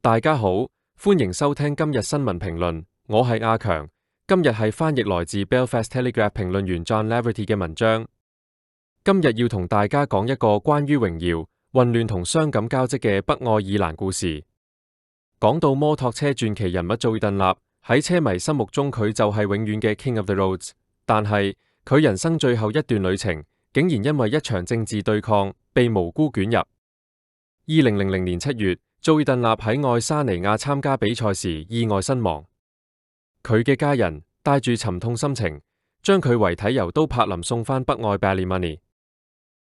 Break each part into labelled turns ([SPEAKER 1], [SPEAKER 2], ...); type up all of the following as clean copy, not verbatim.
[SPEAKER 1] 大家好，歡迎收聽今日新聞評論，我係阿強。今日係翻譯來自 Belfast Telegraph 評論員 John Laverty 嘅文章。今日要同大家講一個關於榮耀、混亂同傷感交織嘅北愛爾蘭故事。講到摩托車傳奇人物祖爾頓納，喺車迷心目中佢就係永遠嘅 King of the Roads， 但係佢人生最後一段旅程，竟然因為一場政治對抗被無辜捲入。2000年7月，祖爾頓納喺愛沙尼亞參加比賽時意外身亡。佢嘅家人帶住沉痛心情，將佢遺體由都柏林送返北愛 Ballymoney，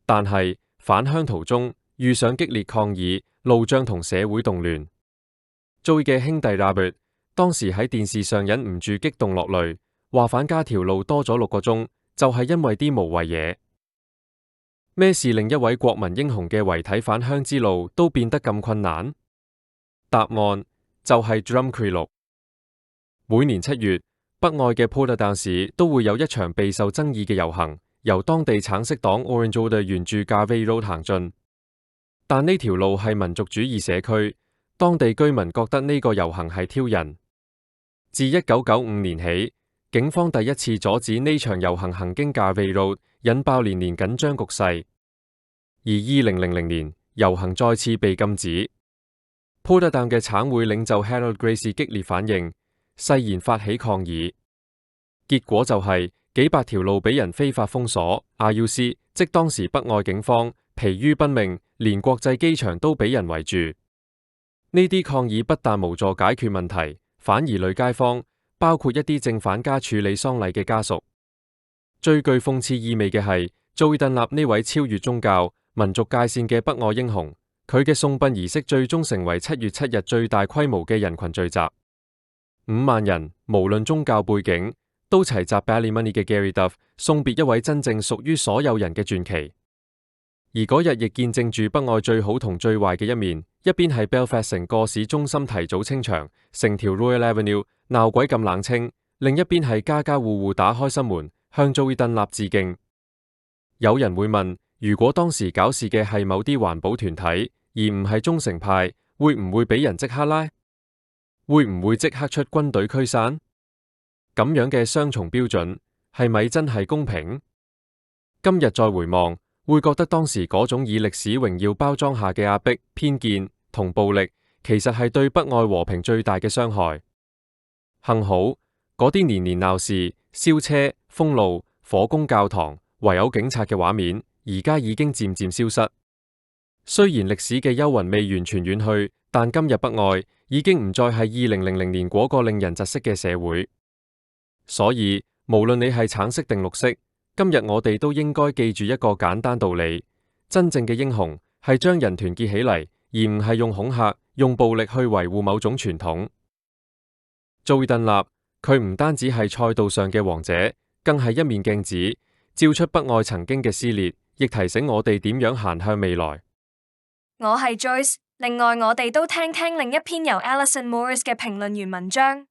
[SPEAKER 1] 但係返鄉途中遇上激烈抗議、路障同社會動亂。祖爾嘅兄弟 Robert 當時喺電視上忍唔住激動落淚，話返家條路多咗6個鐘，就係因為啲無謂嘢。咩事令一位國民英雄嘅遺體返鄉之路都變得咁困難？答案就係 Drumcree 6。每年7月，北愛嘅 Portadown 市都會有一場備受爭議嘅遊行，由當地橙色黨 Orange Order 沿住 Garvey Road 行進。但呢條路係民族主義社區，當地居民覺得呢個遊行係挑釁。自1995年起，警方第一次阻止呢場遊行行經 Garvey Road， 引爆連年緊張局勢。而2000年，遊行再次被禁止。Portadown 嘅橙會領袖 Harold Gracie 激烈反應，誓言發起抗議。結果就係幾百條路俾人非法封鎖。RUC 即當時北愛警方疲於奔命，連國際機場都俾人圍住。呢啲抗議不但無助解決問題，反而累街坊，包括一啲正返家處理喪禮嘅家屬。最具諷刺意味嘅係，祖爾頓納呢位超越宗教、民族界線嘅北愛英雄，佢嘅送殯儀式最終成為7月7日最大規模嘅人群聚集。5萬人，無論宗教背景，都齊集 Ballymoney 嘅 Gary Duff， 送別一位真正屬於所有人嘅傳奇。而嗰日亦見證住北愛最好同最壞嘅一面，一邊係 Belfast 成個市中心提早清場，成條 Royal Avenue 鬧鬼咁冷清；另一邊係家家戶戶打開心門，向祖爾頓納致敬。有人會問，如果當時搞事嘅係某啲環保團體，而唔係忠誠派，會唔會俾人即刻拉？會唔會即刻出軍隊驅散？咁樣嘅雙重標準，係咪真係公平？今日再回望，會覺得當時嗰種以歷史榮耀包裝下嘅壓迫、偏見同暴力，其實係對北愛和平最大嘅傷害。幸好，嗰啲年年鬧事、燒車、封路、火攻教堂、唯有警察嘅畫面，而家已經漸漸消失。雖然歷史嘅幽雲未完全遠去，但今日北愛已經唔再係2000年嗰個令人窒息嘅社會。所以，無論你係橙色定綠色，今日我哋都應該記住一個簡單道理：真正嘅英雄係將人團結起嚟，而唔係用恐嚇、用暴力去維護某種傳統。祖爾頓納，佢唔單止係賽道上嘅王者，更係一面鏡子，照出北愛曾經嘅撕裂，亦提醒我哋點樣行向未來。
[SPEAKER 2] 我係 Joyce， 另外我哋都聽聽另一篇由 Alison Morris 嘅評論員文章，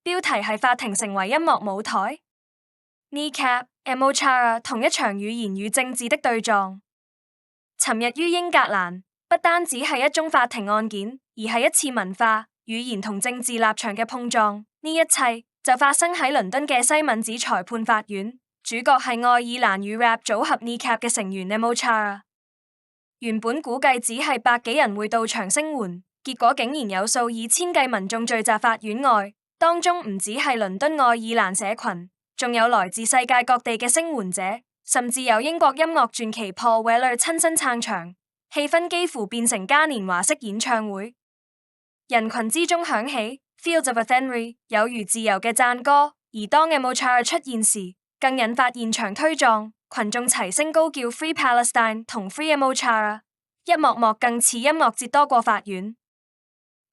[SPEAKER 2] 標題係法庭成為音樂舞台。Kneecap Mochara 同一場語言與政治的對撞。尋日於英格蘭，不單只係一宗法庭案件，而係一次文化、語言同政治立場嘅碰撞。呢一切就發生喺倫敦嘅西敏寺裁判法院，主角係愛爾蘭語 rap 組合 Kneecap 嘅成員 Mochara。原本估計只係百幾人會到場聲援，結果竟然有數以千計民眾聚集法院外，當中唔只係倫敦愛爾蘭社群，仲有來自世界各地嘅聲援者，甚至有英國音樂傳奇 Paul Weller 親身撐場，氣氛幾乎變成嘉年華式演唱會。人群之中響起 Fields of Athenry 有如自由嘅讚歌，而當 Mochara 出現時，更引發現場推撞。群眾齊聲高叫 Free Palestine 同 Free Mochara， 一幕幕更似音樂節多過法院。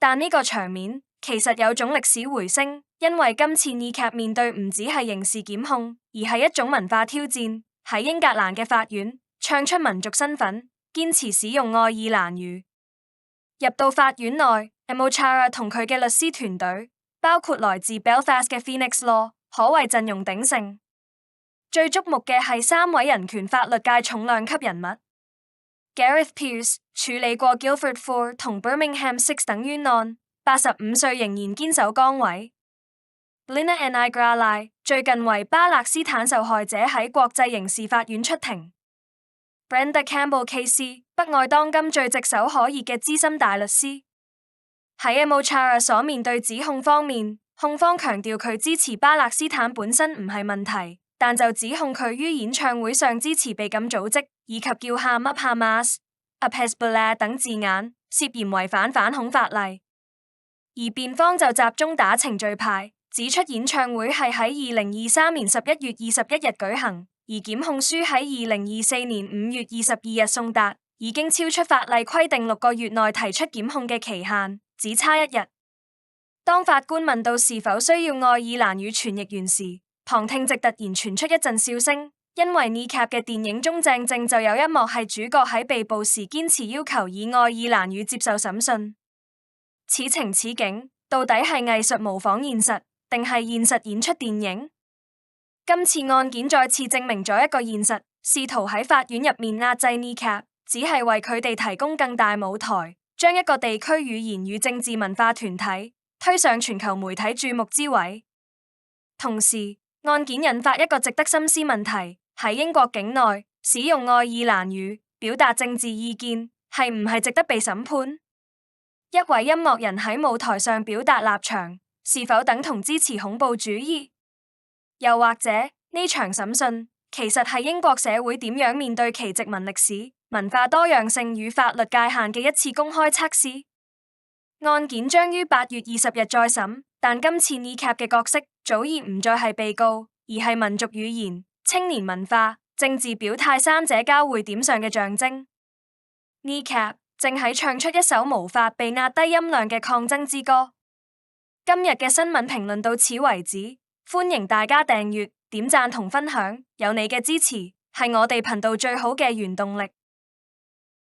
[SPEAKER 2] 但呢個場面其實有種歷史回聲，因為今次 Kneecap 面對唔只係刑事檢控，而係一種文化挑戰。喺英格蘭嘅法院，唱出民族身份，堅持使用愛爾蘭語。入到法院內 ，Mochara 同佢嘅律師團隊，包括來自 Belfast 嘅 Phoenix Law， 可謂陣容鼎盛。最矚目嘅係3位人權法律界重量級人物 ，Gareth Peirce 處理過 Guildford 4同 Birmingham 6等冤案， 85歲仍然堅守崗位。Lina Nigrala 最近為巴勒斯坦受害者喺國際刑事法院出庭。Brenda Campbell KC 北愛當今最炙手可熱嘅資深大律師。喺 Mochara 所面對指控方面，控方強調佢支持巴勒斯坦本身唔係問題，但就指控佢於演唱會上支持被禁組織以及叫喊 Up Hamas、Up Hezbollah 等字眼，涉嫌違反反恐法例。而辯方就集中打程序牌，指出演唱會係喺2023年11月21日舉行，而檢控書喺2024年5月22日送達，已經超出法例規定6個月內提出檢控嘅期限，只差1日。當法官問到是否需要愛爾蘭語傳譯員時，旁聽席突然傳出一陣笑聲，因為 Kneecap 嘅電影中正就有一幕係主角喺被捕時堅持要求以愛爾蘭語接受審訊。此情此景，到底係藝術模仿現實，定係現實演出電影？今次案件再次證明咗一個現實，試圖喺法院入面壓制 Kneecap，只係為佢哋提供更大舞台，將一個地區語言與政治文化團體推上全球媒體注目之位。同時，案件引發一個值得深思問題：喺英國境內使用愛爾蘭語表達政治意見，係唔係值得被審判？一位音樂人喺舞台上表達立場，是否等同支持恐怖主義？又或者呢場審訊其實係英國社會點樣面對其殖民歷史、文化多樣性與法律界限嘅一次公開測試？案件將於8月20日再審，但今次 Kneecap 嘅角色早已唔再係被告，而係民族語言、青年文化、政治表態三者交匯點上嘅象徵。Kneecap 正喺唱出一首無法被壓低音量嘅抗爭之歌。今日嘅新聞評論到此為止，歡迎大家訂閱、點讚同分享，有你嘅支持係我哋頻道最好嘅原動力。